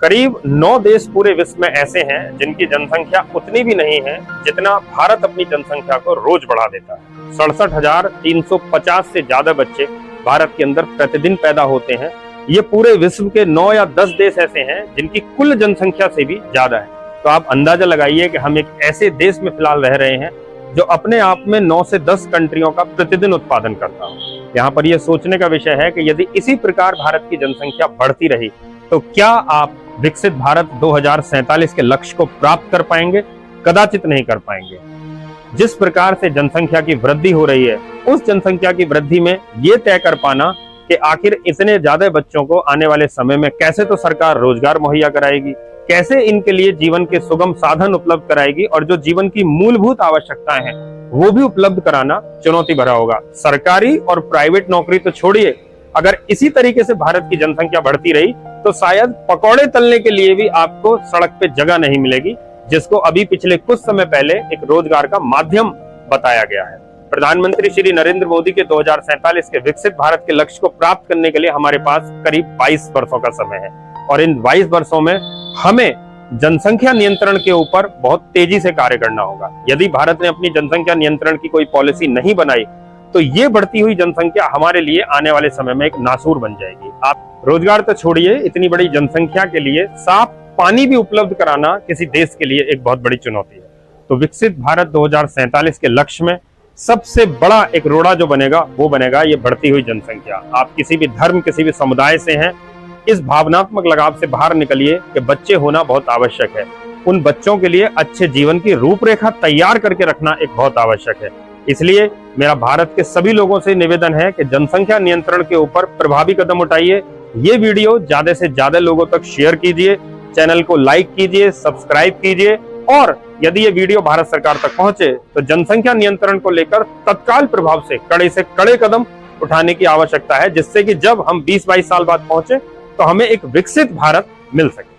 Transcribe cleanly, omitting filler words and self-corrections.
करीब 9 देश पूरे विश्व में ऐसे हैं जिनकी जनसंख्या उतनी भी नहीं है जितना भारत अपनी जनसंख्या को रोज बढ़ा देता है। 67,350 से ज्यादा बच्चे भारत के अंदर प्रतिदिन पैदा होते हैं। ये पूरे विश्व के 9 या 10 देश ऐसे हैं जिनकी कुल जनसंख्या से भी ज्यादा है। तो आप अंदाजा लगाइए कि हम एक ऐसे देश में फिलहाल रह रहे हैं जो अपने आप में 9 से 10 कंट्रियों का प्रतिदिन उत्पादन करता हो। यहाँ पर यह सोचने का विषय है कि यदि इसी प्रकार भारत की जनसंख्या बढ़ती रही तो क्या आप विकसित भारत 2047 के लक्ष्य को प्राप्त कर पाएंगे? कदाचित नहीं कर पाएंगे। जिस प्रकार से जनसंख्या की वृद्धि हो रही है, उस जनसंख्या की वृद्धि में ये तय कर पाना कि आखिर इतने ज्यादा बच्चों को आने वाले समय में कैसे तो सरकार रोजगार मुहैया कराएगी, कैसे इनके लिए जीवन के सुगम साधन उपलब्ध कराएगी और जो जीवन की मूलभूत आवश्यकताएं हैं वो भी उपलब्ध कराना चुनौती भरा होगा। सरकारी और प्राइवेट नौकरी तो छोड़िए, अगर इसी तरीके से भारत की जनसंख्या बढ़ती रही तो शायद पकौड़े तलने के लिए भी आपको सड़क पे जगह नहीं मिलेगी, जिसको अभी पिछले कुछ समय पहले एक रोजगार का माध्यम बताया गया है। प्रधानमंत्री श्री नरेंद्र मोदी के 2047 के विकसित भारत के लक्ष्य को प्राप्त करने के लिए हमारे पास करीब 22 वर्षों का समय है और इन 22 वर्षों में हमें जनसंख्या नियंत्रण के ऊपर बहुत तेजी से कार्य करना होगा। यदि भारत ने अपनी जनसंख्या नियंत्रण की कोई पॉलिसी नहीं बनाई तो ये बढ़ती हुई जनसंख्या हमारे लिए आने वाले समय में एक नासूर बन जाएगी। आप रोजगार तो छोड़िए, इतनी बड़ी जनसंख्या के लिए साफ पानी भी उपलब्ध कराना किसी देश के लिए एक बहुत बड़ी चुनौती है। तो विकसित भारत 2047 के लक्ष्य में सबसे बड़ा एक रोड़ा जो बनेगा वो बनेगा ये बढ़ती हुई जनसंख्या। आप किसी भी धर्म, किसी भी समुदाय से हैं, इस भावनात्मक लगाव से बाहर निकलिए कि बच्चे होना बहुत आवश्यक है। उन बच्चों के लिए अच्छे जीवन की रूपरेखा तैयार करके रखना एक बहुत आवश्यक है। इसलिए मेरा भारत के सभी लोगों से निवेदन है कि जनसंख्या नियंत्रण के ऊपर प्रभावी कदम उठाइए। ये वीडियो ज्यादा से ज्यादा लोगों तक शेयर कीजिए, चैनल को लाइक कीजिए, सब्सक्राइब कीजिए और यदि ये वीडियो भारत सरकार तक पहुंचे तो जनसंख्या नियंत्रण को लेकर तत्काल प्रभाव से कड़े कदम उठाने की आवश्यकता है, जिससे कि जब हम 20-22 साल बाद पहुंचे तो हमें एक विकसित भारत मिल सके।